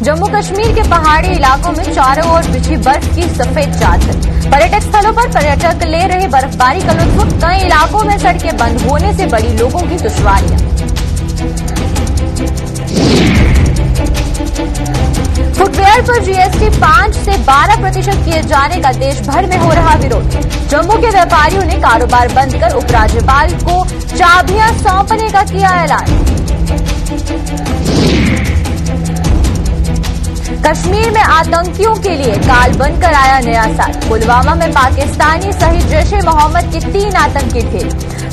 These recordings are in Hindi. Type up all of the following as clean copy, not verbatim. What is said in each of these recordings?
जम्मू कश्मीर के पहाड़ी इलाकों में चारों ओर बिछी बर्फ की सफेद चादर। पर्यटक स्थलों पर पर्यटक ले रहे बर्फबारी का लुत्फ। कई इलाकों में सड़कें बंद होने से बड़ी लोगों की दुश्वारियां। फुटवेयर पर जीएसटी 5 से 12% किए जाने का देश भर में हो रहा विरोध। जम्मू के व्यापारियों ने कारोबार बंद कर उपराज्यपाल को चाबियां सौंपने का किया ऐलान। कश्मीर में आतंकियों के लिए काल बनकर आया नया साल। पुलवामा में पाकिस्तानी सहित जैश-ए मोहम्मद के 3 आतंकी ढेर।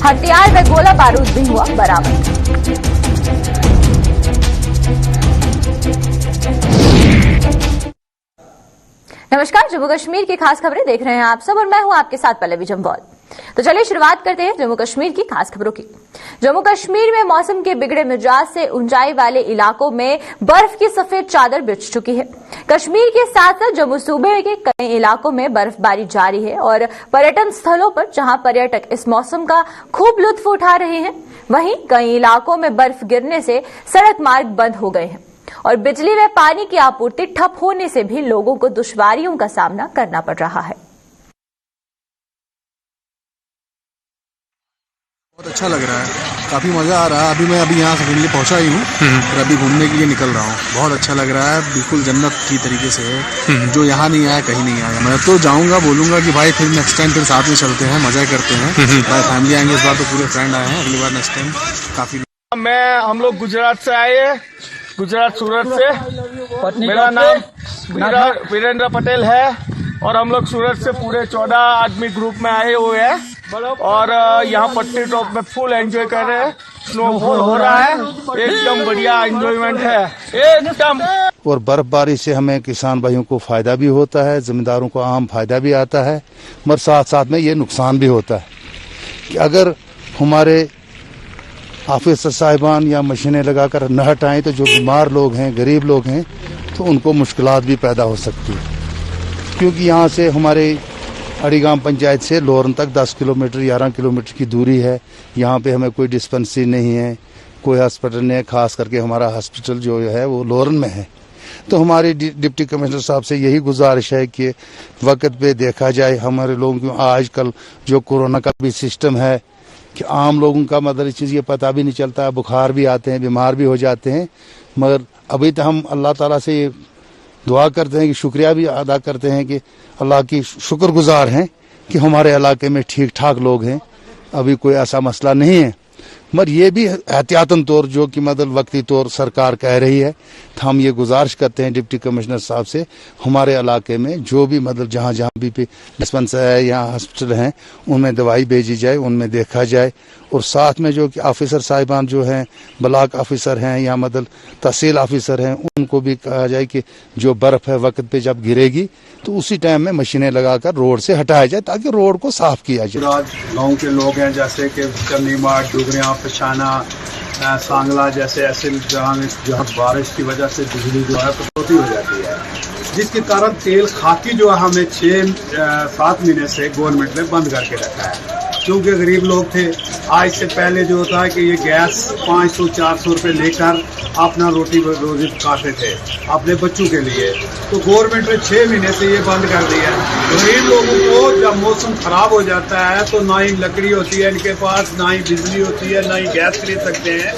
हथियार व गोला बारूद भी हुआ बरामद। नमस्कार, जम्मू कश्मीर की खास खबरें देख रहे हैं आप सब और मैं हूं आपके साथ पल्लवी जम्वाल। तो चलिए शुरुआत करते हैं जम्मू कश्मीर की खास खबरों की। जम्मू कश्मीर में मौसम के बिगड़े मिजाज से ऊंचाई वाले इलाकों में बर्फ की सफेद चादर बिछ चुकी है। कश्मीर के साथ साथ जम्मू सूबे के कई इलाकों में बर्फबारी जारी है और पर्यटन स्थलों पर जहां पर्यटक इस मौसम का खूब लुत्फ उठा रहे हैं, वहीं कई इलाकों में बर्फ गिरने से सड़क मार्ग बंद हो गए हैं और बिजली व पानी की आपूर्ति ठप होने से भी लोगों को दुश्वारियों का सामना करना पड़ रहा है। बहुत अच्छा लग रहा है, काफी मजा आ रहा है। अभी यहाँ सेकेंडली पहुंचा ही हूँ, फिर अभी घूमने के लिए निकल रहा हूँ। बहुत अच्छा लग रहा है, बिल्कुल जन्नत की तरीके से है। जो यहाँ नहीं आया कहीं नहीं आया। मैं तो जाऊंगा, बोलूंगा कि भाई फिर नेक्स्ट टाइम फिर साथ में चलते हैं, मजा करते हैं। भाई फैमिली आएंगे, इस बार तो पूरे फ्रेंड आए हैं, अगली बार नेक्स्ट टाइम काफी। हम लोग गुजरात से आए हैं, गुजरात सूरत से। मेरा नाम वीरेंद्र पटेल है और हम लोग सूरत से पूरे 14 आदमी ग्रुप में आए हुए हैं और यहाँ पट्टी टॉप में फुल एंजॉय कर रहे हैं। स्नोफॉल हो रहा है, एकदम बढ़िया एंजॉयमेंट है एकदम। और बर्फबारी से हमें किसान भाइयों को फायदा भी होता है, जमींदारों को आम फायदा भी आता है, मगर साथ साथ में ये नुकसान भी होता है कि अगर हमारे ऑफिसर साहिबान या मशीनें लगाकर न हटाएं तो जो बीमार लोग हैं, गरीब लोग हैं, तो उनको मुश्किलात भी पैदा हो सकती है। क्योंकि यहाँ से हमारे अड़ीगाम पंचायत से लोरन तक 10 किलोमीटर 11 किलोमीटर की दूरी है। यहाँ पे हमें कोई डिस्पेंसरी नहीं है, कोई हॉस्पिटल नहीं है। खास करके हमारा हॉस्पिटल जो है वो लोरन में है। तो हमारी डिप्टी कमिश्नर साहब से यही गुजारिश है कि वक्त पे देखा जाए हमारे लोगों को। आजकल जो कोरोना का भी सिस्टम है कि आम लोगों का मतलब इस चीज़ ये पता भी नहीं चलता, बुखार भी आते हैं, बीमार भी हो जाते हैं। मगर अभी तो हम अल्लाह ताला से दुआ करते हैं कि शुक्रिया भी अदा करते हैं कि अल्लाह की शुक्रगुजार हैं कि हमारे इलाके में ठीक ठाक लोग हैं, अभी कोई ऐसा मसला नहीं है। मगर ये भी एहतियातन तौर जो कि मतलब वक्ती तौर सरकार कह रही है, तो हम ये गुजारिश करते हैं डिप्टी कमिश्नर साहब से हमारे इलाके में जो भी मतलब जहाँ जहाँ भी डिस्पेंसरी है या हॉस्पिटल हैं उनमें दवाई भेजी जाए, उनमें देखा जाए। और साथ में जो कि ऑफिसर साहिबान जो हैं, ब्लॉक ऑफिसर हैं या मतलब तहसील ऑफिसर हैं, उनको भी कहा जाए कि जो बर्फ है वक्त पे जब गिरेगी तो उसी टाइम में मशीनें लगाकर रोड से हटाया जाए ताकि रोड को साफ किया जाए। गाँव के लोग हैं जैसे कि चन्नीमाट, डुगरिया, पछाना, सांगला जैसे ऐसे जहाँ बारिश की वजह से बिजली जो है कटौती हो जाती है, जिसके कारण तेल खाकी जो है हमें 6-7 महीने से गवर्नमेंट ने बंद करके रखा है। क्योंकि गरीब लोग थे, आज से पहले जो होता है कि ये गैस 500-400 रुपये लेकर अपना रोजी खाते थे अपने बच्चों के लिए। तो गवर्नमेंट ने 6 महीने से ये बंद कर दिया। गरीब लोगों को जब मौसम खराब हो जाता है तो ना ही लकड़ी होती है इनके पास, ना ही बिजली होती है, ना ही गैस खरीद सकते हैं।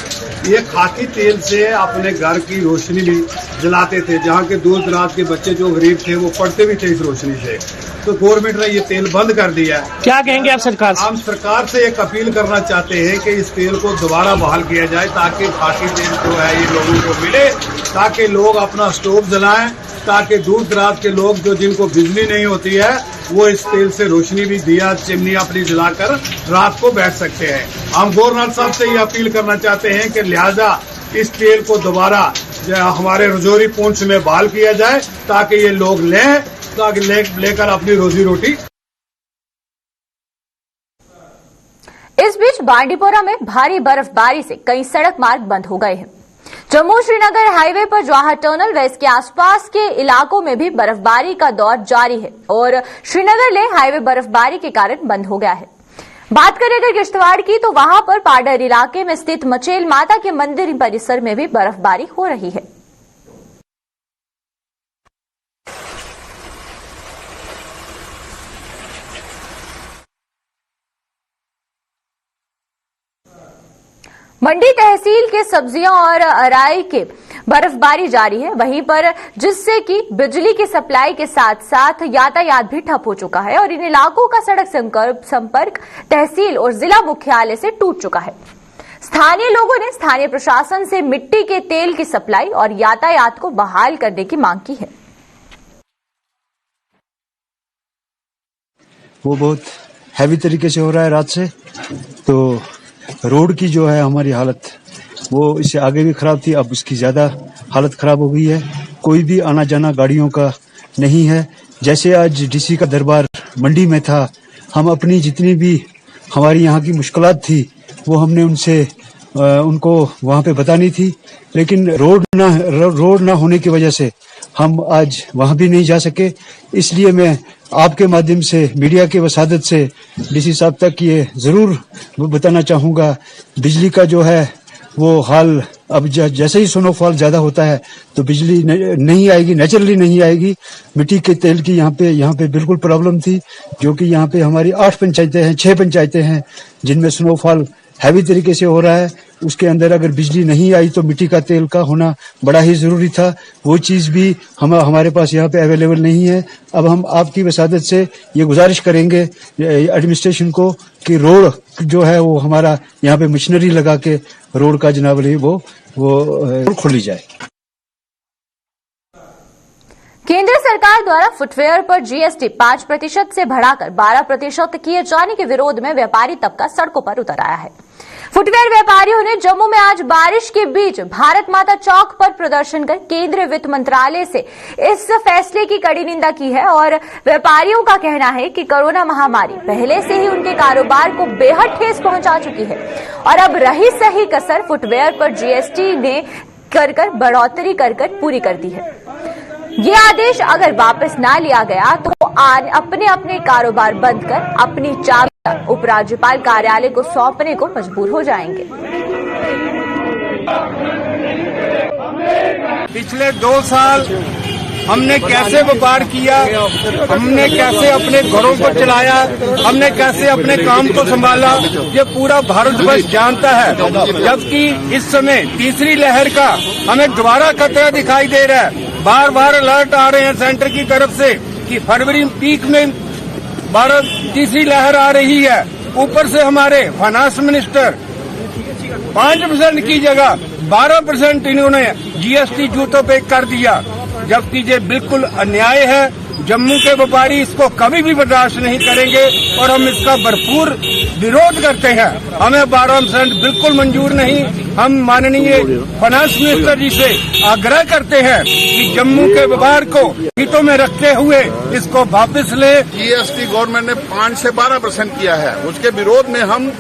ये खाकी तेल से अपने घर की रोशनी भी जलाते थे। जहाँ के दूर दराज के बच्चे जो गरीब थे वो पढ़ते भी थे इस रोशनी से। तो गवर्नमेंट ने ये तेल बंद कर दिया है। क्या कहेंगे आप सरकार से? हम सरकार से एक अपील करना चाहते हैं कि इस तेल को दोबारा बहाल किया जाए ताकि खाकी तेल जो है ये लोगों को मिले, ताकि लोग अपना स्टोव जलाएं, ताकि दूर दराज के लोग जो जिनको बिजली नहीं होती है वो इस तेल से रोशनी भी दिया चिमनी अपनी जलाकर रात को बैठ सकते हैं। हम गवर्नर साहब से ये अपील करना चाहते हैं कि लिहाजा इस तेल को दोबारा हमारे रजौरी पुंछ में बहाल किया जाए ताकि ये लोग लें, ताकि लेकर अपनी रोजी रोटी। इस बीच बांडीपोरा में भारी बर्फबारी से कई सड़क मार्ग बंद हो गए हैं। जम्मू श्रीनगर हाईवे पर जवाहर टनल व इसके आसपास के इलाकों में भी बर्फबारी का दौर जारी है और श्रीनगर ले हाईवे बर्फबारी के कारण बंद हो गया है। बात करें अगर किश्तवाड़ की तो वहां पर पाडर इलाके में स्थित मचेल माता के मंदिर परिसर में भी बर्फबारी हो रही है। मंडी तहसील के सब्जियां और अराई के बर्फबारी जारी है, वहीं पर जिससे कि बिजली की सप्लाई के साथ साथ यातायात भी ठप हो चुका है और इन इलाकों का सड़क संपर्क तहसील और जिला मुख्यालय से टूट चुका है। स्थानीय लोगों ने स्थानीय प्रशासन से मिट्टी के तेल की सप्लाई और यातायात को बहाल करने की मांग की है। वो बहुत हैवी तरीके से हो रहा है रात से, तो रोड की जो है हमारी हालत वो इससे आगे भी खराब थी, अब उसकी ज्यादा हालत खराब हो गई है। कोई भी आना जाना गाड़ियों का नहीं है। जैसे आज डीसी का दरबार मंडी में था, हम अपनी जितनी भी हमारी यहाँ की मुश्किलात थी वो हमने उनको वहाँ पे बतानी थी, लेकिन रोड ना होने की वजह से हम आज वहाँ भी नहीं जा सके। इसलिए मैं आपके माध्यम से मीडिया के वसादत से डीसी साहब तक ये जरूर बताना चाहूंगा, बिजली का जो है वो हाल अब जैसे ही स्नोफॉल ज्यादा होता है तो बिजली नहीं आएगी, नेचुरली नहीं आएगी। मिट्टी के तेल की यहाँ पे बिल्कुल प्रॉब्लम थी, जो कि यहाँ पे हमारी 8 पंचायतें हैं, 6 पंचायतें हैं जिनमें स्नोफॉल हैवी तरीके से हो रहा है। उसके अंदर अगर बिजली नहीं आई तो मिट्टी का तेल का होना बड़ा ही जरूरी था। वो चीज भी हमारे पास यहाँ पे अवेलेबल नहीं है। अब हम आपकी वसादत से ये गुजारिश करेंगे एडमिनिस्ट्रेशन को कि रोड जो है वो हमारा यहाँ पे मशीनरी लगा के रोड का जनाब वो खोली जाए। केंद्र सरकार द्वारा फुटवेयर पर जीएसटी 5% से बढ़ाकर 12% किए जाने के विरोध में व्यापारी तबका सड़कों पर उतर आया है। फुटवेयर व्यापारियों ने जम्मू में आज बारिश के बीच भारत माता चौक पर प्रदर्शन कर केंद्रीय वित्त मंत्रालय से इस फैसले की कड़ी निंदा की है और व्यापारियों का कहना है कि कोरोना महामारी पहले से ही उनके कारोबार को बेहद ठेस पहुंचा चुकी है और अब रही सही कसर फुटवेयर पर जीएसटी ने कर बढ़ोतरी कर पूरी कर दी है। ये आदेश अगर वापस ना लिया गया तो अपने कारोबार बंद कर अपनी चाबी उपराज्यपाल कार्यालय को सौंपने को मजबूर हो जाएंगे। पिछले 2 साल हमने कैसे व्यापार किया, हमने कैसे अपने घरों को चलाया, हमने कैसे अपने काम को संभाला, ये पूरा भारतवर्ष जानता है। जबकि इस समय तीसरी लहर का हमें दोबारा खतरा दिखाई दे रहा है। बार बार अलर्ट आ रहे हैं सेंटर की तरफ से कि फरवरी पीक में तीसरी लहर आ रही है। ऊपर से हमारे फाइनेंस मिनिस्टर 5% की जगह 12% इन्होंने जीएसटी जूतों पे कर दिया, जबकि ये बिल्कुल अन्याय है। जम्मू के व्यापारी इसको कभी भी बर्दाश्त नहीं करेंगे और हम इसका भरपूर विरोध करते हैं। हमें 12% बिल्कुल मंजूर नहीं। हम माननीय फाइनेंस मिनिस्टर जी से आग्रह करते हैं कि जम्मू के व्यापार को हितों में रखते हुए इसको वापस ले। जीएसटी गवर्नमेंट ने 5 से 12% किया है, उसके विरोध में हम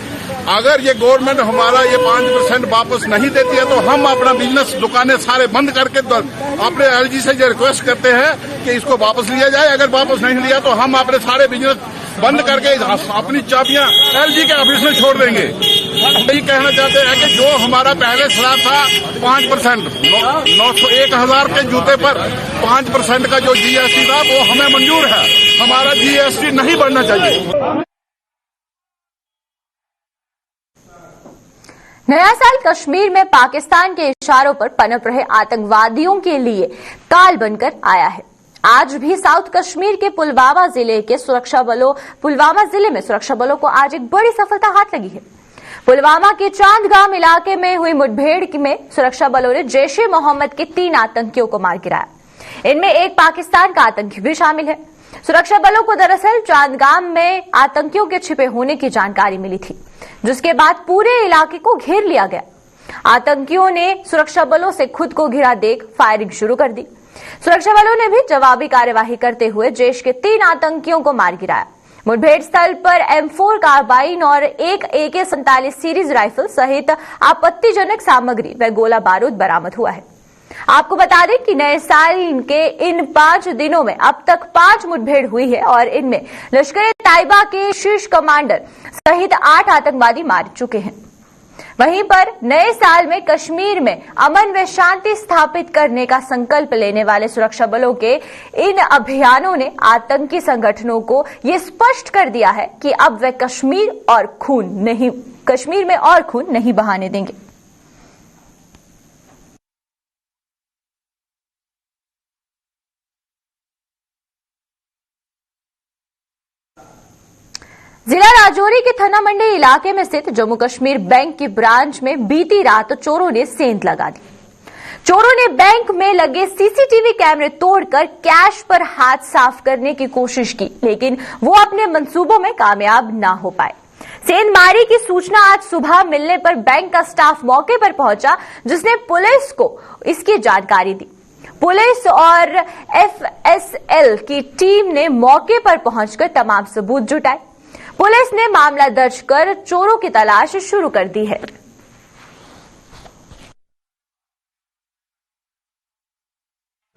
अगर ये गवर्नमेंट हमारा ये 5% वापस नहीं देती है तो हम अपना बिजनेस दुकानें सारे बंद करके अपने एलजी से ये रिक्वेस्ट करते हैं कि इसको वापस लिया जाए। अगर वापस नहीं लिया तो हम अपने सारे बिजनेस बंद करके अपनी चाबियां एलजी के ऑफिस में छोड़ देंगे। यही कहना चाहते हैं कि जो हमारा पहले स्लैब था 5%, 901,000 के जूते पर 5% का जो जीएसटी था वो हमें मंजूर है। हमारा जीएसटी नहीं बढ़ना चाहिए। नया साल कश्मीर में पाकिस्तान के इशारों पर पनप रहे आतंकवादियों के लिए काल बनकर आया है। आज भी साउथ कश्मीर के पुलवामा जिले में सुरक्षा बलों को आज एक बड़ी सफलता हाथ लगी है। पुलवामा के चांदगाम इलाके में हुई मुठभेड़ में सुरक्षा बलों ने जैश ए मोहम्मद के 3 आतंकियों को मार गिराया। इनमें एक पाकिस्तान का आतंकी भी शामिल है। सुरक्षा बलों को दरअसल चांदगाम में आतंकियों के छिपे होने की जानकारी मिली थी, जिसके बाद पूरे इलाके को घेर लिया गया। आतंकियों ने सुरक्षा बलों से खुद को घिरा देख फायरिंग शुरू कर दी। सुरक्षा बलों ने भी जवाबी कार्यवाही करते हुए जैश के 3 आतंकियों को मार गिराया। मुठभेड़ स्थल पर M4 कार्बाइन और एक AK-47 सीरीज राइफल सहित आपत्तिजनक सामग्री व गोला बारूद बरामद हुआ है। आपको बता दें कि नए साल के इन 5 दिनों में अब तक 5 मुठभेड़ हुई है और इनमें लश्कर-ए-तैयबा के शीर्ष कमांडर सहित 8 आतंकवादी मार चुके हैं। वहीं पर नए साल में कश्मीर में अमन व शांति स्थापित करने का संकल्प लेने वाले सुरक्षा बलों के इन अभियानों ने आतंकी संगठनों को ये स्पष्ट कर दिया है कि अब वे कश्मीर में और खून नहीं बहाने देंगे। जिला राजौरी के थना मंडी इलाके में स्थित जम्मू कश्मीर बैंक की ब्रांच में बीती रात चोरों ने सेंध लगा दी। चोरों ने बैंक में लगे सीसीटीवी कैमरे तोड़कर कैश पर हाथ साफ करने की कोशिश की, लेकिन वो अपने मंसूबों में कामयाब ना हो पाए। सेंधमारी की सूचना आज सुबह मिलने पर बैंक का स्टाफ मौके पर पहुंचा, जिसने पुलिस को इसकी जानकारी दी। पुलिस और एफएसएल की टीम ने मौके पर पहुंचकर तमाम सबूत जुटाए। पुलिस ने मामला दर्ज कर चोरों की तलाश शुरू कर दी है।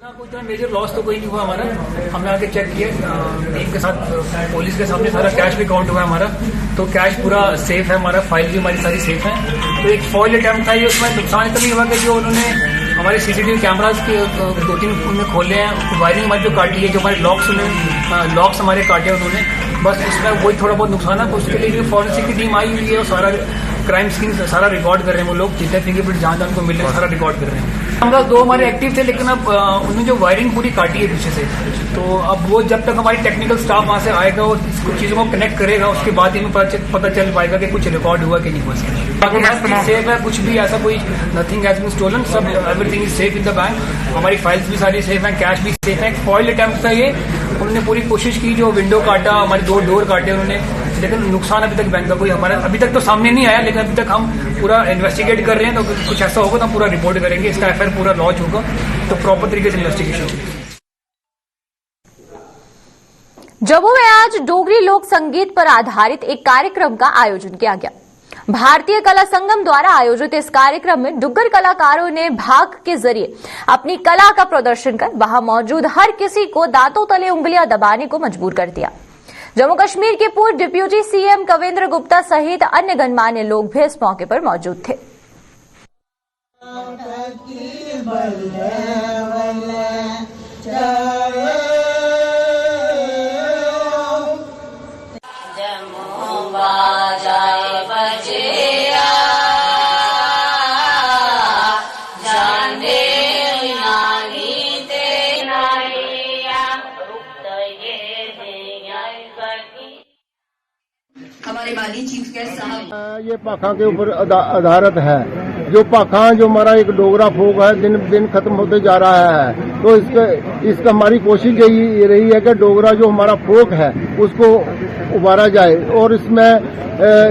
कोई मेजर लॉस तो कोई नहीं हुआ हमारा। हमने आके चेक किया टीम के साथ, पुलिस के सामने सारा कैश भी काउंट हुआ हमारा, तो कैश पूरा सेफ है हमारा, फाइल भी हमारी सारी सेफ है। तो एक फॉइल अटेम्प्ट था, उसमें नुकसान इतना नहीं हुआ कि जो उन्होंने हमारे सीसीटीवी कैमराज के 2-3 उनमें खोले हैं, वायरिंग हमारी जो काटी है, जो हमारे लॉक्स हमारे काटे उन्होंने, बस उसमें वही थोड़ा बहुत नुकसान है। तो उसके लिए फॉरेंसिक की टीम आई हुई है और सारा क्राइम सीन सारा रिकॉर्ड कर रहे हैं। वो लोग जितने फिंगरप्रिंट जहां उनको मिल रहे हैं सारा रिकॉर्ड कर रहे हैं। हमारा 2 हमारे एक्टिव थे, लेकिन अब उन्होंने जो वायरिंग पूरी काटी है पीछे से, तो अब वो जब तक हमारी टेक्निकल स्टाफ वहां से आएगा और कुछ चीजों को कनेक्ट करेगा, उसके बाद ही हमें पता चल पाएगा कि कुछ रिकॉर्ड हुआ कि नहीं हुआ। बाकी सेफ है, कुछ भी ऐसा कोई नथिंग हैज बीन स्टोलन, सब everything is safe in the bank. हमारी फाइल्स भी सारी सेफ है, कैश भी सेफ है। फॉइल अटेम्प्ट था ये, उन्होंने पूरी कोशिश की, जो विंडो काटा, हमारे 2 डोर काटे उन्होंने, लेकिन नुकसान अभी तक बैंक का कोई हमारा अभी तक तो सामने नहीं आया। लेकिन अभी तक हम पूरा इन्वेस्टिगेट कर रहे हैं, तो कुछ ऐसा होगा तो हम पूरा रिपोर्ट करेंगे। इसका एफआईआर पूरा लॉन्च होगा, तो प्रॉपर तरीके से इन्वेस्टिगेशन होगी। जम्मू में आज डोगरी लोक संगीत पर आधारित एक कार्यक्रम का आयोजन किया गया। भारतीय कला संगम द्वारा आयोजित इस कार्यक्रम में डुग्गर कलाकारों ने भाग के जरिए अपनी कला का प्रदर्शन कर वहां मौजूद हर किसी को दांतों तले उंगलियां दबाने को मजबूर कर दिया। जम्मू कश्मीर के पूर्व डिप्टी सीएम कविंद्र गुप्ता सहित अन्य गणमान्य लोग भी इस मौके पर मौजूद थे। हमारे माननीय चीफ गेस्ट साहब, ये पाखा के ऊपर आधारित है। जो पाखा जो हमारा एक डोगरा फोक है, दिन दिन खत्म होते जा रहा है। तो इसका हमारी कोशिश यही रही है कि डोगरा जो हमारा फोक है उसको उभारा जाए, और इसमें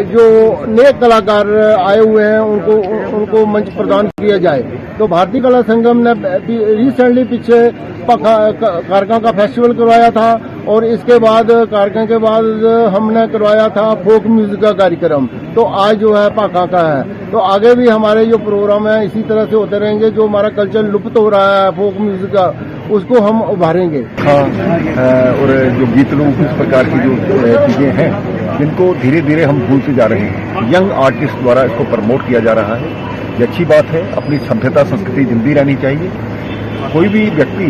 जो नए कलाकार आए हुए हैं उनको मंच प्रदान किया जाए। तो भारतीय कला संगम ने रिसेंटली पीछे कारका का फेस्टिवल करवाया था, और इसके बाद कारका के बाद हमने करवाया था फोक म्यूजिक का कार्यक्रम। तो आज जो है पाखा का है, तो आगे भी हमारे जो प्रोग्राम है इसी तरह से होते रहेंगे। जो हमारा कल्चर लुप्त हो रहा है फोक म्यूजिक का, उसको हम उभारेंगे। हाँ, और जो गीत लोग इस प्रकार की जो चीजें हैं जिनको धीरे धीरे हम भूलते जा रहे हैं, यंग आर्टिस्ट द्वारा इसको प्रमोट किया जा रहा है। ये अच्छी बात है। अपनी सभ्यता संस्कृति जिंदी रहनी चाहिए। कोई भी व्यक्ति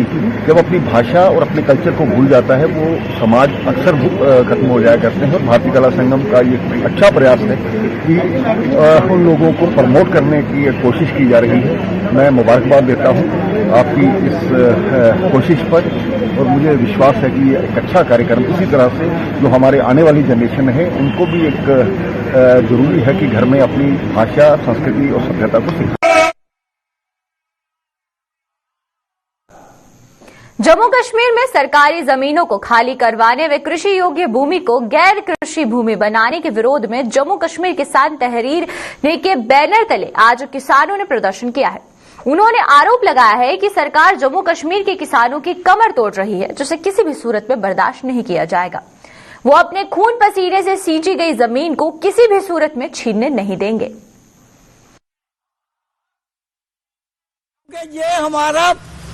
जब अपनी भाषा और अपने कल्चर को भूल जाता है, वो समाज अक्सर खत्म हो जाया करते हैं। और भारतीय कला संगम का ये अच्छा प्रयास है कि उन लोगों को प्रमोट करने की कोशिश की जा रही है। मैं मुबारकबाद देता हूं आपकी इस कोशिश पर, और मुझे विश्वास है कि ये एक अच्छा कार्यक्रम इसी तरह से जो हमारे आने वाली जनरेशन है उनको भी एक जरूरी है कि घर में अपनी भाषा, संस्कृति और सभ्यता को सिखाएं। जम्मू कश्मीर में सरकारी जमीनों को खाली करवाने व कृषि योग्य भूमि को गैर कृषि भूमि बनाने के विरोध में जम्मू कश्मीर किसान तहरीर के बैनर तले आज किसानों ने प्रदर्शन किया है। उन्होंने आरोप लगाया है कि सरकार जम्मू कश्मीर के किसानों की कमर तोड़ रही है, जिसे किसी भी सूरत में बर्दाश्त नहीं किया जाएगा। वो अपने खून पसीने से सींची गई जमीन को किसी भी सूरत में छीनने नहीं देंगे। ये हमारा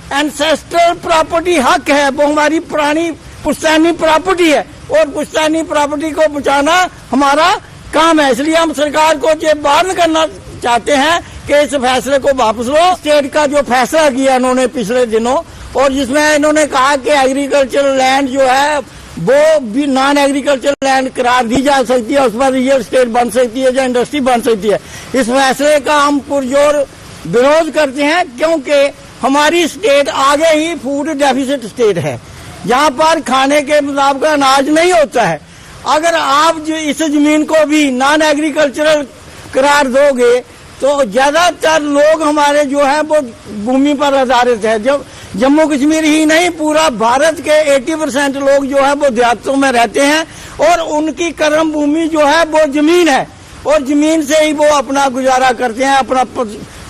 एंसेस्ट्रल प्रॉपर्टी हक है, वो हमारी पुरानी पुश्तैनी प्रॉपर्टी है, और पुश्तैनी प्रॉपर्टी को बचाना हमारा काम है। इसलिए हम सरकार को ये वार्न करना चाहते हैं कि इस फैसले को वापस लो। स्टेट का जो फैसला किया इन्होंने पिछले दिनों, और जिसमें इन्होंने कहा कि एग्रीकल्चरल लैंड जो है वो भी नॉन एग्रीकल्चरल लैंड करार दी जा सकती है, उस पर रियल स्टेट बन सकती है या इंडस्ट्री बन सकती है। इस फैसले का हम पुरजोर विरोध करते हैं, क्योंकि हमारी स्टेट आगे ही फूड डेफिसिट स्टेट है। यहाँ पर खाने के मुताबिक अनाज नहीं होता है। अगर आप जो इस जमीन को भी नॉन एग्रीकल्चरल करार दोगे तो ज्यादातर लोग हमारे जो है वो भूमि पर आधारित है। जब जम्मू कश्मीर ही नहीं पूरा भारत के 80% लोग जो है वो देहातों में रहते हैं और उनकी कर्म भूमि जो है वो जमीन है और जमीन से ही वो अपना गुजारा करते हैं, अपना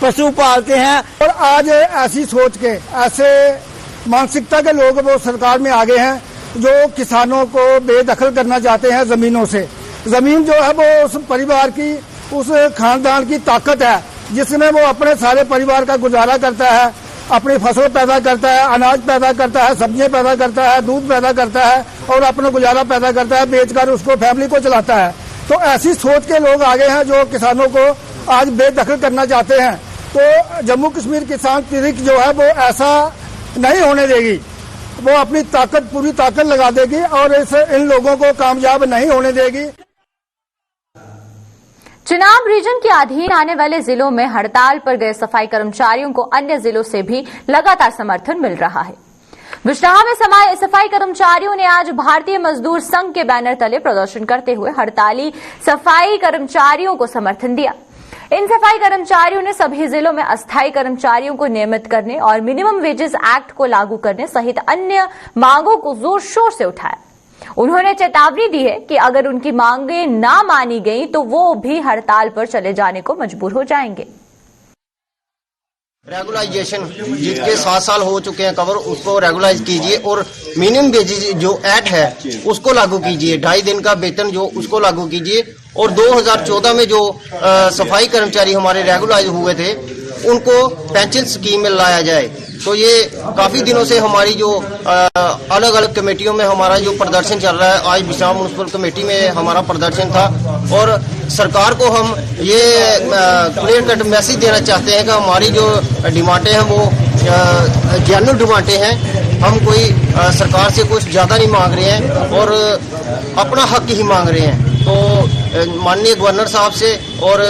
पशु पालते हैं। और आज ऐसी सोच के, ऐसे मानसिकता के लोग वो सरकार में आगे हैं जो किसानों को बेदखल करना चाहते हैं जमीनों से। जमीन जो है वो उस परिवार की, उस खानदान की ताकत है जिसमें वो अपने सारे परिवार का गुजारा करता है, अपनी फसल पैदा करता है, अनाज पैदा करता है, सब्जियां पैदा करता है, दूध पैदा करता है और अपना गुजारा पैदा करता है, बेचकर उसको फैमिली को चलाता है। तो ऐसी सोच के लोग आगे हैं जो किसानों को आज बेदखल करना चाहते हैं। तो जम्मू कश्मीर किसान तहरीक जो है वो ऐसा नहीं होने देगी, वो अपनी ताकत, पूरी ताकत लगा देगी और इन लोगों को कामयाब नहीं होने देगी। चिनाब रीजन के अधीन आने वाले जिलों में हड़ताल पर गए सफाई कर्मचारियों को अन्य जिलों से भी लगातार समर्थन मिल रहा है। बिजनौर में सफाई कर्मचारियों ने आज भारतीय मजदूर संघ के बैनर तले प्रदर्शन करते हुए हड़ताली सफाई कर्मचारियों को समर्थन दिया। इन सफाई कर्मचारियों ने सभी जिलों में अस्थायी कर्मचारियों को नियमित करने और मिनिमम वेजेस एक्ट को लागू करने सहित अन्य मांगों को जोर शोर से उठाया। उन्होंने चेतावनी दी है कि अगर उनकी मांगें ना मानी गई तो वो भी हड़ताल पर चले जाने को मजबूर हो जाएंगे। रेगुलाइजेशन जिसके 7 साल हो चुके हैं कवर, उसको रेगुलाइज कीजिए और मिनिमम वेजेस जो एक्ट है उसको लागू कीजिए। 2.5 दिन का वेतन जो उसको लागू कीजिए और 2014 में जो सफाई कर्मचारी हमारे रेगुलाइज हुए थे उनको पेंशन स्कीम में लाया जाए। तो ये काफी दिनों से हमारी जो अलग अलग कमेटियों में हमारा जो प्रदर्शन चल रहा है, आज बिजनौर म्युनिसिपल कमेटी में हमारा प्रदर्शन था और सरकार को हम ये क्लियर कट मैसेज देना चाहते हैं कि हमारी जो डिमांडें हैं वो जेन्युइन डिमांडें हैं। हम कोई सरकार से कुछ ज्यादा नहीं मांग रहे हैं और अपना हक ही मांग रहे हैं। तो माननीय गवर्नर साहब से और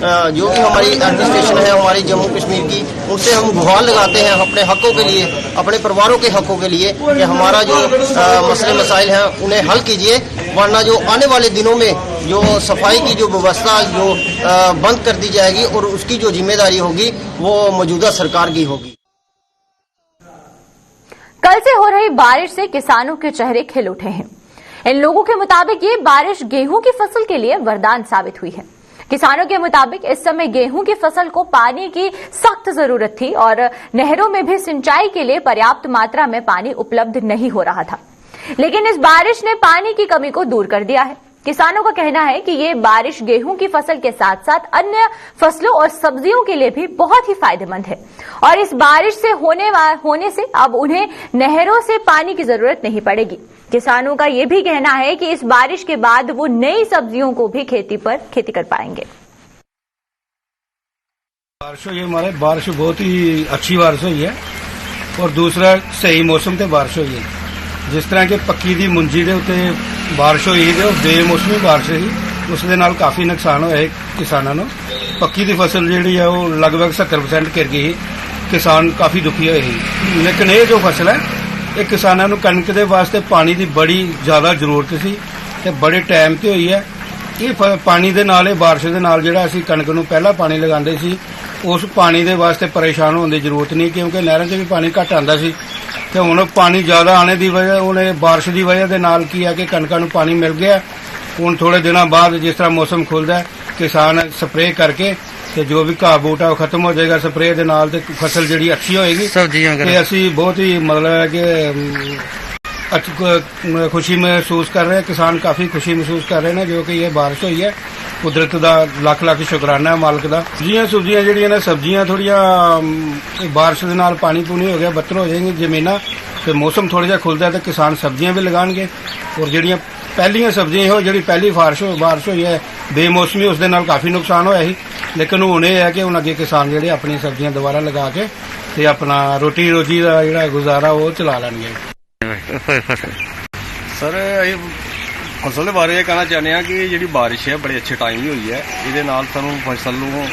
जो भी हमारी एडमिनिस्ट्रेशन है हमारी जम्मू कश्मीर की, उनसे हम गुहार लगाते हैं अपने हकों के लिए, अपने परिवारों के हकों के लिए कि हमारा जो मसले मसाइल हैं उन्हें हल कीजिए, वरना जो आने वाले दिनों में जो सफाई की जो व्यवस्था जो बंद कर दी जाएगी और उसकी जो जिम्मेदारी होगी वो मौजूदा सरकार की होगी। कल से हो रही बारिश से किसानों के चेहरे खिल उठे हैं। इन लोगों के मुताबिक ये बारिश गेहूं की फसल के लिए वरदान साबित हुई है। किसानों के मुताबिक इस समय गेहूं की फसल को पानी की सख्त जरूरत थी और नहरों में भी सिंचाई के लिए पर्याप्त मात्रा में पानी उपलब्ध नहीं हो रहा था, लेकिन इस बारिश ने पानी की कमी को दूर कर दिया है। किसानों का कहना है कि ये बारिश गेहूं की फसल के साथ साथ अन्य फसलों और सब्जियों के लिए भी बहुत ही फायदेमंद है और इस बारिश से होने से अब उन्हें नहरों से पानी की जरूरत नहीं पड़ेगी। किसानों का ये भी कहना है कि इस बारिश के बाद वो नई सब्जियों को भी खेती कर पाएंगे। बारिश हुई हमारे, बारिश बहुत ही अच्छी बारिश हुई है और दूसरा सही मौसम ते बारिश हुई है। जिस तरह के पक्की दी मुंजी दे उत्ते बारिश हुई है, बेमौसमी बारिश हुई, उस दे नाल काफी नुकसान होया किसानां नूं। पक्की दी फसल जिहड़ी है वो लगभग 70% गिर गई, किसान काफी दुखी होए ही। लेकिन ये जो फसल है ये किसानां नूं कणक दे वास्ते पानी दी बड़ी ज्यादा जरूरत सी ते बड़े टाइम ते होई है। ये पानी दे नाल, बारिश दे नाल जिहड़ा असीं कणक नूं पहला पानी लगांदे सी उस पानी दे वास्ते परेशान होने की जरूरत नहीं, क्योंकि नहरों से भी पानी घट आंदा सी ते हुण पानी ज्यादा आने की वजह, उन्हें बारिश की वजह दे नाल की है कि कणकां नूं पानी मिल गया। हुण थोड़े दिनों बाद जिस तरह मौसम खुलदा है किसान स्प्रे करके ते जो भी घाह बूटा वो खत्म हो जाएगा स्प्रे दे नाल ते फसल जिहड़ी अच्छी होएगी। ते असीं बहुत ही मतलब है कि खुशी महसूस कर रहे हैं, किसान काफी खुशी महसूस कर रहे हैं जो कि ये बारिश हुई है। कुदरत दा लख लख शुकराना है मालक दा। सब्जियां जिहड़ियां ने सब्जियां थोड़ियां बारिश दे नाल पानी पूनी हो गया, बत्तर हो जाएंगी जमीनां ते मौसम थोड़ा जिहा खुलदा है तो किसान सब्जियां भी लगाणगे और जिहड़ियां पहलियां सब्जियां हो जिहड़ी पहली बारिश हुई है बेमौसमी उस दे नाल काफी नुकसान होया ही। लेकिन हुण ये है कि हुण अगे किसान जिहड़े अपनी सब्जियां दोबारा लगा के ते अपना रोटी रोजी दा जिहड़ा गुजारा वो चला लैणगे। सर फसल के बारे में कहना चाहते हैं कि जी बारिश है बड़े अच्छे टाइम ही हुई है, ये सानू फसल नूं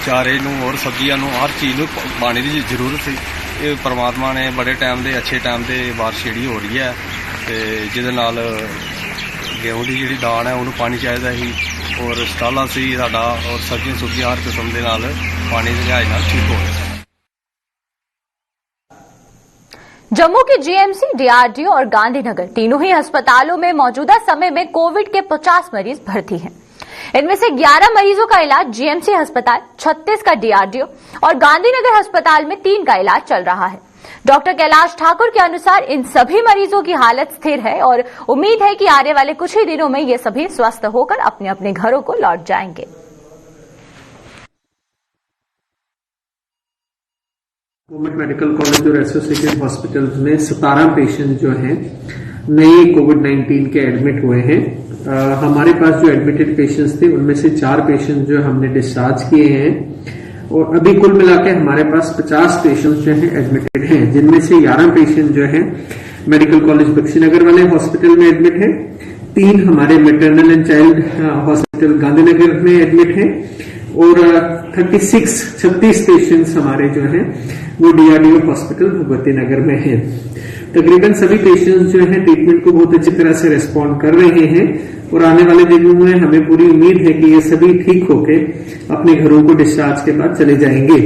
चारे नूं और सब्जियां नूं हर चीज़ नूं पानी की जरूरत थी। ये परमात्मा ने बड़े टाइम दे अच्छे टाइम ते बारिश जी हो रही है ते जिहदे नाल गेहूं की जी दाल है उन्होंने पानी चाहिए ही और स्टाला से साडा और सब्जियां सुब्जियां हर किस्म के नाल पानी के लिहाज नाल ठीक हो गया। जम्मू के जीएमसी, डीआरडीओ और गांधीनगर तीनों ही अस्पतालों में मौजूदा समय में कोविड के 50 मरीज भर्ती हैं। इनमें से 11 मरीजों का इलाज जीएमसी अस्पताल, 36 का डीआरडीओ और गांधीनगर अस्पताल में 3 का इलाज चल रहा है। डॉक्टर कैलाश ठाकुर के अनुसार इन सभी मरीजों की हालत स्थिर है और उम्मीद है कि आने वाले कुछ ही दिनों में ये सभी स्वस्थ होकर अपने अपने घरों को लौट जाएंगे। गवर्नमेंट मेडिकल कॉलेज और एसोसिएटेड हॉस्पिटल्स में 17 पेशेंट जो हैं नए कोविड-19 के एडमिट हुए हैं। हमारे पास जो एडमिटेड पेशेंट्स थे उनमें से 4 पेशेंट जो हमने डिस्चार्ज किए हैं और अभी कुल मिला के हमारे पास 50 पेशेंट्स जो हैं एडमिटेड हैं, जिनमें से 11 पेशेंट जो हैं मेडिकल कॉलेज बख्शीनगर वाले हॉस्पिटल में एडमिट हैं, 3 हमारे maternal and child hospital Gandhinagar में एडमिट हैं और 36 पेशेंट्स हमारे जो हैं वो डीआरडीओ हॉस्पिटल भगवती नगर में हैं। तकरीबन सभी पेशेंट्स जो हैं ट्रीटमेंट को बहुत अच्छी तरह से रिस्पॉन्ड कर रहे हैं और आने वाले दिनों में हमें पूरी उम्मीद है कि ये सभी ठीक होके अपने घरों को डिस्चार्ज के बाद चले जाएंगे।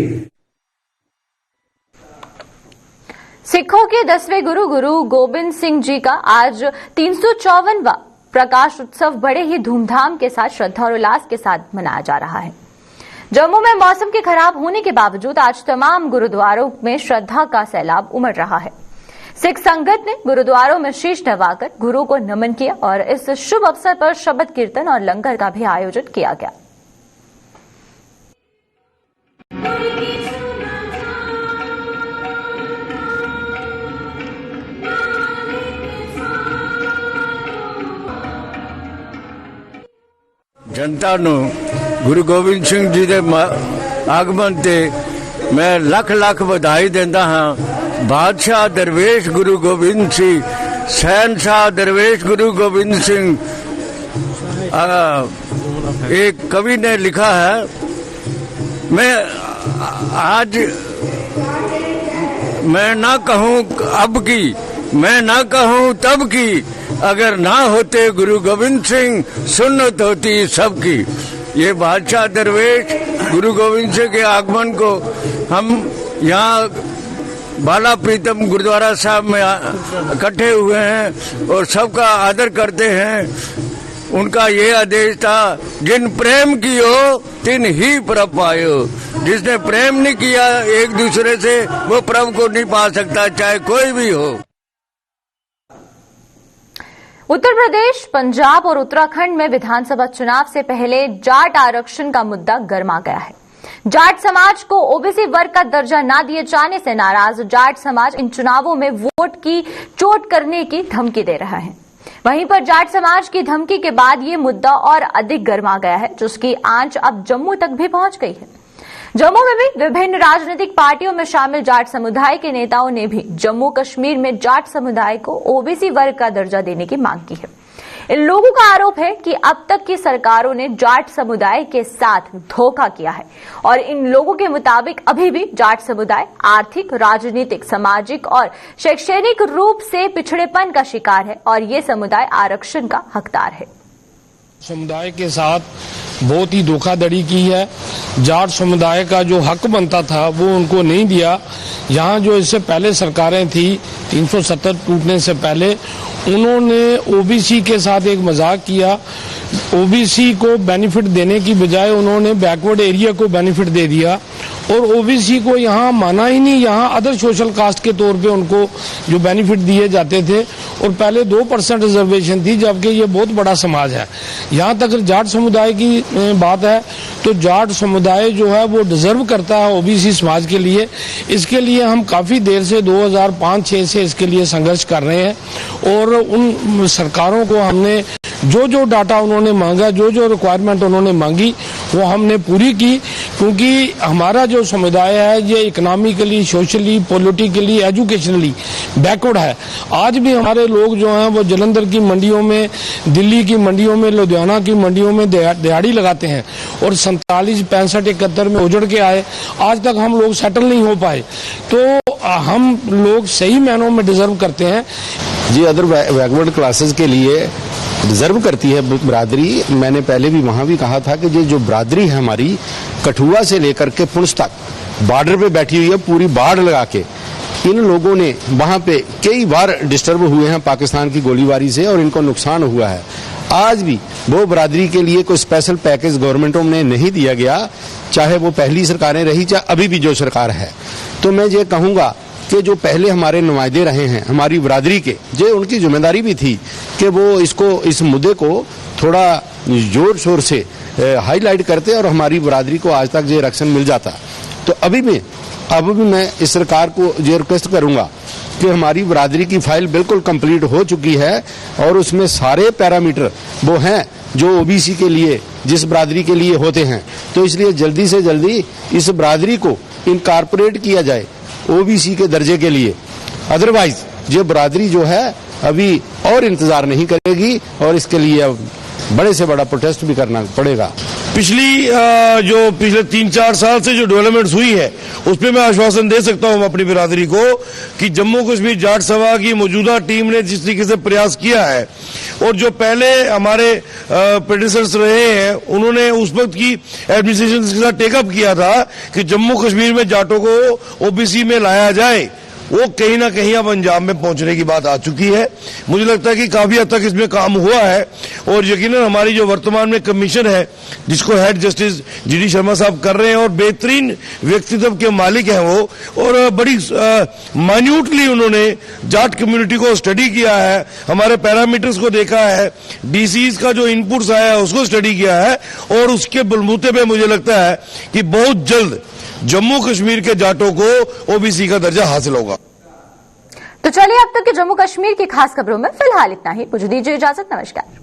सिखों के 10वें गुरु गुरु गोबिंद सिंह जी का आज 354वां प्रकाश उत्सव बड़े ही धूमधाम के साथ श्रद्धा और उल्लास के साथ मनाया जा रहा है। जम्मू में मौसम के खराब होने के बावजूद आज तमाम गुरुद्वारों में श्रद्धा का सैलाब उमड़ रहा है। सिख संगत ने गुरुद्वारों में शीश नवाकर गुरु को नमन किया और इस शुभ अवसर पर शबद कीर्तन और लंगर का भी आयोजन किया गया। जनता ਨੂੰ ਗੁਰੂ ਗੋਬਿੰਦ ਸਿੰਘ ਜੀ ਦੇ ਆਗਮਨ ਤੇ ਮੈਂ ਲੱਖ ਲੱਖ ਵਧਾਈ ਦਿੰਦਾ ਹਾਂ। बादशाह दरवेश गुरु गोबिंद सिंह, शहनशाह दरवेश गुरु गोबिंद सिंह। एक कवि ने लिखा है, मैं आज मैं ना कहूँ अब की, मैं ना कहूँ तब की, अगर ना होते गुरु गोबिंद सिंह सुन्नत होती सबकी। ये बादशाह दरवेश गुरु गोबिंद सिंह के आगमन को हम यहाँ बाला प्रीतम गुरुद्वारा साहब में इकट्ठे हुए हैं और सबका आदर करते हैं। उनका ये आदेश था, जिन प्रेम कियो तिन ही प्रभ पायो। जिसने प्रेम नहीं किया एक दूसरे से वो प्रभ को नहीं पा सकता, चाहे कोई भी हो। उत्तर प्रदेश, पंजाब और उत्तराखंड में विधानसभा चुनाव से पहले जाट आरक्षण का मुद्दा गर्मा गया है। जाट समाज को ओबीसी वर्ग का दर्जा न दिए जाने से नाराज जाट समाज इन चुनावों में वोट की चोट करने की धमकी दे रहा है। वहीं पर जाट समाज की धमकी के बाद ये मुद्दा और अधिक गर्मा गया है, जिसकी आंच अब जम्मू तक भी पहुंच गई है। जम्मू में भी विभिन्न राजनीतिक पार्टियों में शामिल जाट समुदाय के नेताओं ने भी जम्मू कश्मीर में जाट समुदाय को ओबीसी वर्ग का दर्जा देने की मांग की है। इन लोगों का आरोप है कि अब तक की सरकारों ने जाट समुदाय के साथ धोखा किया है और इन लोगों के मुताबिक अभी भी जाट समुदाय आर्थिक, राजनीतिक, सामाजिक और शैक्षणिक रूप से पिछड़ेपन का शिकार है और ये समुदाय आरक्षण का हकदार है। समुदाय के साथ बहुत ही धोखाधड़ी की है। जाट समुदाय का जो हक बनता था वो उनको नहीं दिया। यहाँ जो इससे पहले सरकारें थी 370 टूटने से पहले, उन्होंने ओबीसी के साथ एक मजाक किया। ओबीसी को बेनिफिट देने की बजाय उन्होंने बैकवर्ड एरिया को बेनिफिट दे दिया और ओबीसी को यहाँ माना ही नहीं। यहाँ अदर सोशल कास्ट के तौर पे उनको जो बेनिफिट दिए जाते थे और पहले 2% रिजर्वेशन थी, जबकि ये बहुत बड़ा समाज है। यहाँ तक जाट समुदाय की बात है तो जाट समुदाय जो है वो डिजर्व करता है ओबीसी समाज के लिए। इसके लिए हम काफी देर से 2005-6 से इसके लिए संघर्ष कर रहे हैं और उन सरकारों को हमने जो डाटा उन्होंने मांगा, जो रिक्वायरमेंट उन्होंने मांगी वो हमने पूरी की, क्योंकि हमारा जो समुदाय है ये economically, socially, politically, educationally backward है। आज भी हमारे लोग जो हैं वो जलंधर की मंडियों में, दिल्ली की मंडियों में, लुधियाना की मंडियों में दिहाड़ी लगाते हैं और 47, 65, 71 में उजड़ के आए। आज तक हम लोग सेटल नहीं हो पाए, तो हम लोग सही मायनों में डिजर्व करते हैं। जी अदर बैकवर्ड क्लासेस के लिए डिजर्व करती है बिरादरी। मैंने पहले भी वहां भी कहा था कि ये जो बिरादरी है हमारी, कठुआ से लेकर के पुंछ तक बॉर्डर पे बैठी हुई है, पूरी बाढ़ लगा के इन लोगों ने वहां पे कई बार डिस्टर्ब हुए हैं पाकिस्तान की गोलीबारी से और इनको नुकसान हुआ है। आज भी वो बिरादरी के लिए कोई स्पेशल पैकेज गवर्नमेंटों ने नहीं दिया गया, चाहे वो पहली सरकारें रही चाहे अभी भी जो सरकार है। तो मैं ये कहूंगा कि जो पहले हमारे नुमाइंदे रहे हैं हमारी बिरादरी के, ये उनकी जिम्मेदारी भी थी कि वो इस मुद्दे को थोड़ा जोर शोर से हाईलाइट करते और हमारी बिरादरी को आज तक ये रक्षण मिल जाता। तो अब भी मैं इस सरकार को ये रिक्वेस्ट करूंगा कि हमारी बिरादरी की फाइल बिल्कुल कंप्लीट हो चुकी है और उसमें सारे पैरामीटर वो हैं जो ओबीसी के लिए, जिस बिरादरी के लिए होते हैं। तो इसलिए जल्दी से जल्दी इस बिरादरी को इनकॉर्पोरेट किया जाए ओबीसी के दर्जे के लिए। अदरवाइज ये बिरादरी जो है अभी और इंतजार नहीं करेगी और इसके लिए अब बड़े से बड़ा प्रोटेस्ट भी करना पड़ेगा। पिछले 3-4 साल से जो डेवलपमेंट्स हुई है उस पर मैं आश्वासन दे सकता हूं अपनी बिरादरी को कि जम्मू कश्मीर जाट सभा की मौजूदा टीम ने जिस तरीके से प्रयास किया है और जो पहले हमारे प्रेडिसेसर्स रहे हैं उन्होंने उस वक्त की एडमिनिस्ट्रेशन के साथ टेकअप किया था कि जम्मू कश्मीर में जाटों को ओबीसी में लाया जाए, वो कहीं ना कहीं अब अंजाम में पहुंचने की बात आ चुकी है। मुझे लगता है कि काफी हद तक इसमें काम हुआ है और यकीनन हमारी जो वर्तमान में कमीशन है जिसको हेड जस्टिस जीडी शर्मा साहब कर रहे हैं और बेहतरीन व्यक्तित्व के मालिक हैं वो, और बड़ी माइन्यूटली उन्होंने जाट कम्युनिटी को स्टडी किया है, हमारे पैरामीटर्स को देखा है, डीसीज का जो इनपुट्स आया है उसको स्टडी किया है और उसके बलबूते पे मुझे लगता है कि बहुत जल्द जम्मू कश्मीर के जाटों को ओबीसी का दर्जा हासिल होगा। तो चलिए अब तक के जम्मू कश्मीर की खास खबरों में फिलहाल इतना ही। मुझे दीजिए इजाजत। नमस्कार।